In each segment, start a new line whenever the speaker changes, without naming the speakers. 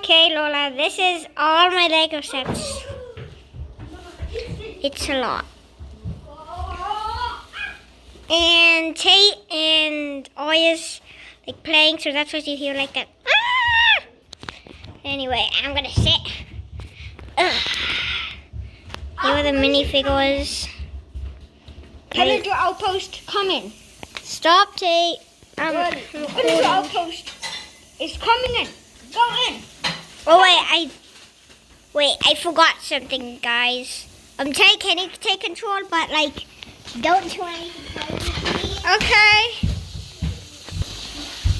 Okay, Lola, this is all my Lego sets. It's a lot. And Tate and Aya's like playing, so that's what you hear like that. Ah! Anyway, I'm gonna sit. Here are the minifigures.
Villager outpost coming.
Stop, Tate.
Villager outpost is coming in. Go in.
Oh wait, I forgot something, guys. Tate, can you take control? But like, don't do anything crazy.
Okay.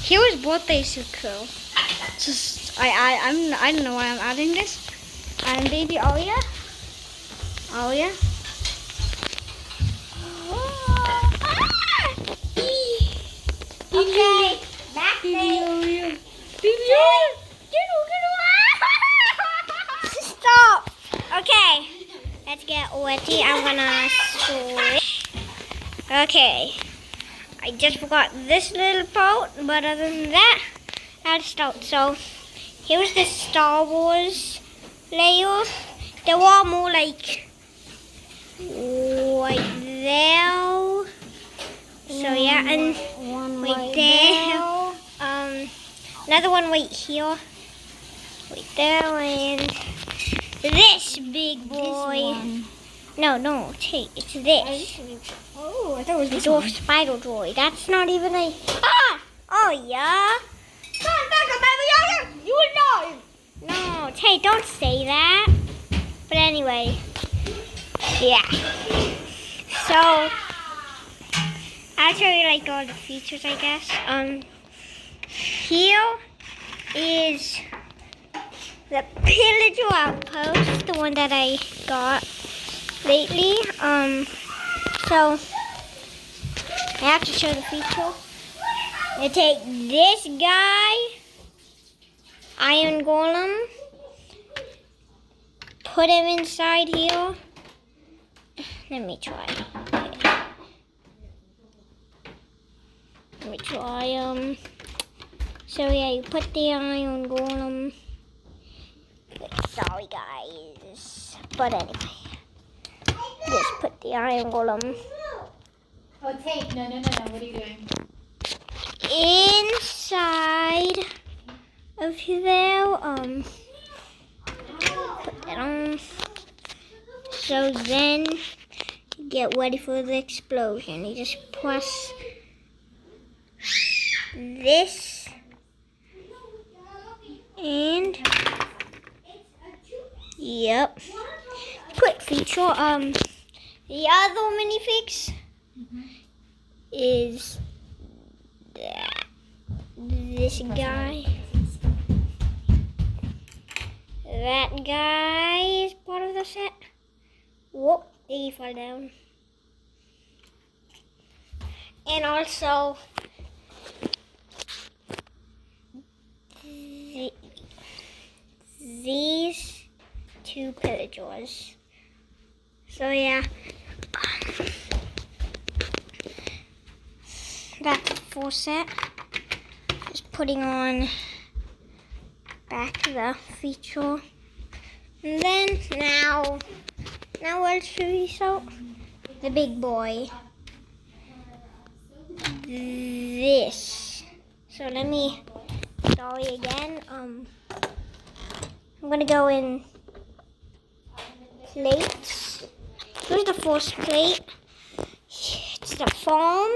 Hero's birthday is so cool. Just I don't know why I'm adding this. And baby Aria.
Okay, back there. Stop. Okay, let's get wetty. I'm gonna switch. Okay, I just forgot this little part, but other than that, I'll start. So, here's the Star Wars layer. They were more like right there. So yeah, and
one
right there. Another one right here. Right there, and this big boy. No, Tate, it's this.
Oh, I thought it was this
Dwarf
one.
spider droid. That's not even a. Ah! Oh yeah.
Come on, back up, baby. You will know.
No, Tate, don't say that. But anyway, yeah. So I'll show you like all the features, I guess. Here is the pillager outpost, the one that I got lately. So I have to show the feature. I take this guy, Iron Golem, put him inside here. Let me try. Let me try. So yeah, you put the Iron Golem. Sorry guys, but anyway, just put the Iron Golem
Oh, Tate, no, what are you doing?
inside of there. Put that on. So then you get ready for the explosion. You just press this and yep. Quick feature. The other minifigs is this guy. That guy is part of the set. Whoop, did he fall down? And also these two pillagers. So yeah, that's the full set. Just putting on back the feature. And then now I'll show you the big boy. This. So let me sorry again. I'm gonna go in plates. Here's the first plate. It's the farm.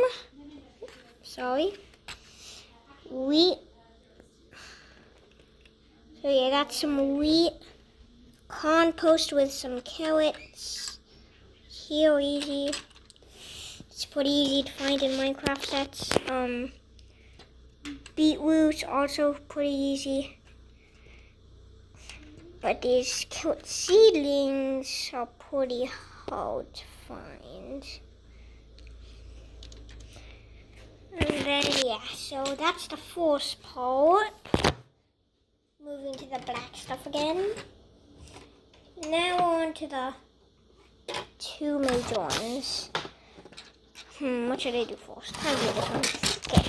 Sorry. Wheat. So yeah, that's some wheat. Compost with some carrots. Here easy. It's pretty easy to find in Minecraft sets. Beetroot also pretty easy. But these carrot seedlings are pretty hard to find. And then yeah, so that's the first part. Moving to the black stuff again. Now on to the two major ones. What should I do first? I'll do this one. Okay.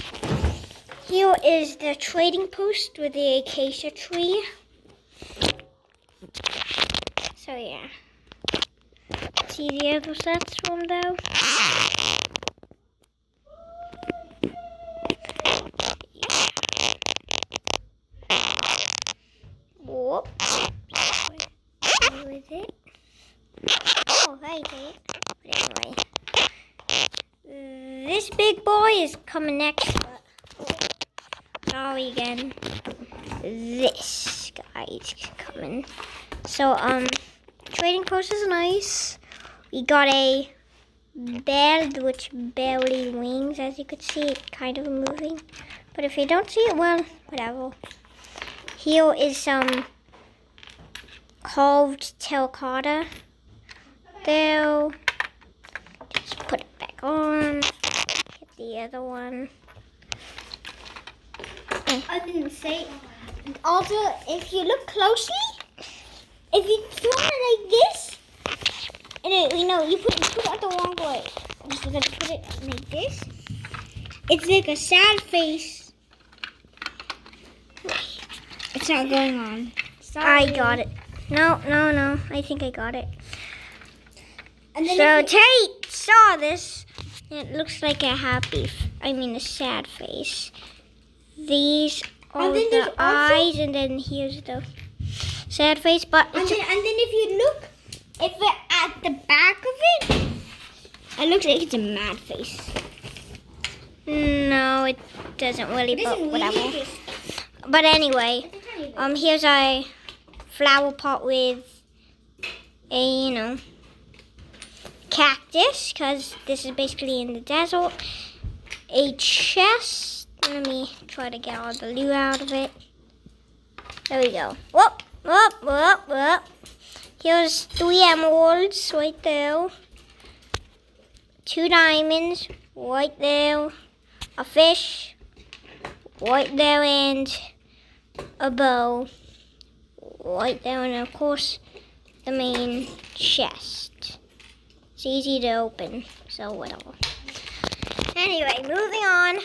Here is the trading post with the acacia tree. So yeah. See the other sets from though? Whoop. Where is it? Oh, right there. But anyway. This big boy is coming next, but sorry again. This guy's coming. So, trading post is nice. We got a bird which barely wings, as you could see, it kind of moving. But if you don't see it, well, whatever. Here is some carved terracotta. There. Just put it back on. Get the other one.
I didn't say. Also, if you look closely, if you do it like this, and you put it the wrong way. I'm just gonna put it like this. It's like a sad face. It's not going on.
I got it. No. I think I got it.
And then
So Tate saw this. It looks like a a sad face. These are
then
the
there's also-
eyes, and then here's the sad face. But
And
it's
then if you look, if we're at the back of it looks like it's a mad face.
no, it doesn't really.
It
But
isn't
whatever.
really.
But anyway, here's a flower pot with a cactus, because this is basically in the desert. A chest. Let me try to get all the loot out of it. There we go. Whoop. Here's 3 emeralds right there. 2 diamonds right there. A fish right there, and a bow right there, and of course the main chest. It's easy to open, so whatever. Anyway, moving on.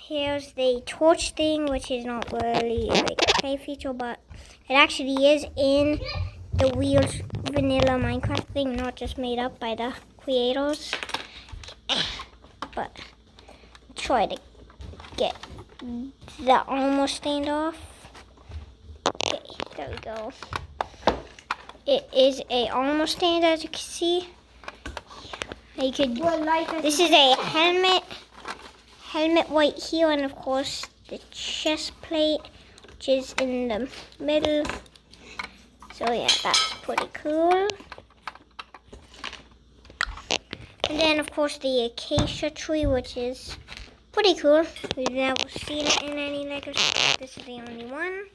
Here's the torch thing, which is not really like a play feature, but it actually is in the real vanilla Minecraft thing, not just made up by the creators. But try to get the armor stand off. Okay, there we go. It is a armor stand, as you can see. You could. This is a helmet right here, and of course the chest plate, which is in the middle. So yeah, that's pretty cool. And then of course the acacia tree, which is pretty cool. We've never seen it in any Lego. This is the only one.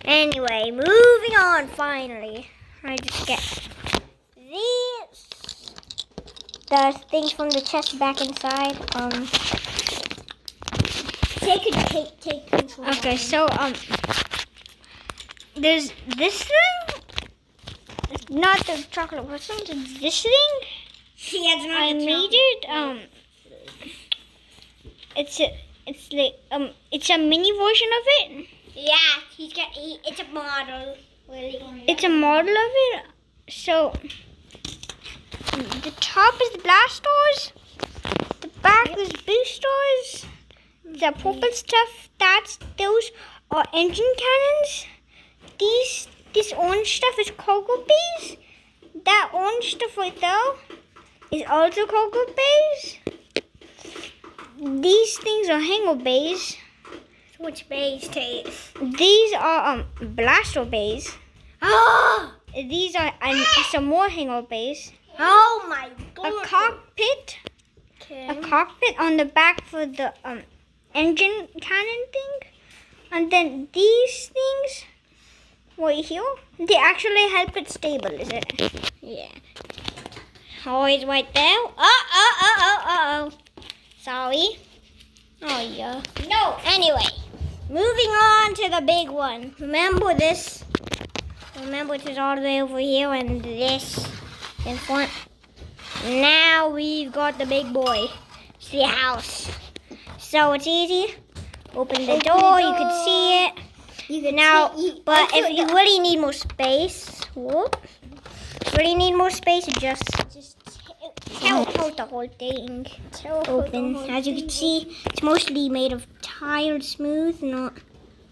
Anyway, moving on finally. I just get these. The things from the chest back inside.
Take control.
Okay, so there's this thing. It's not the chocolate person. It's this thing. I made it. It's a mini version of it.
Yeah, it's a model. Really.
It's a model of it. So the top is the blast doors. The back is boost doors. The purple stuff, those are engine cannons. This orange stuff is cargo bays. That orange stuff right there is also cargo bays. These things are hangar bays.
Which base, Tate?
These are blaster bays.
Oh!
These are some more hangar bays.
Oh my god.
A cockpit.
Okay.
A cockpit on the back for the engine cannon thing. And then these things right here, they actually help it stabilize it. Yeah. Always right there. Oh. Sorry. Oh yeah.
No.
Anyway, moving on to the big one. Remember this? Remember it is all the way over here, and this in front. Now we've got the big boy. It's the house. So it's easy. Open the door, you can see it.
You can
Now, but
also
if you really need more space, just teleport the whole thing open. As you can see, it's mostly made of tiled smooth, not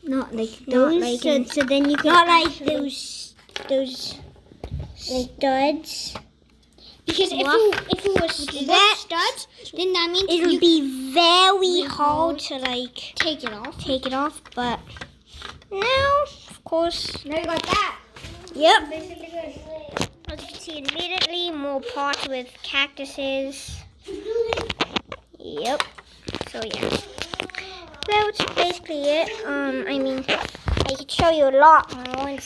like
Not
those.
like
So then you can
not like
actually-
those studs.
Because if it was
That-
studs, then that means
It would
you
be very hard to
take it off.
take it off, but now, of course,
Now you got that.
yep.
Basically good.
As you can see, immediately more parts with cactuses. Yep. So yeah, that's basically it. I mean, I could show you a lot more.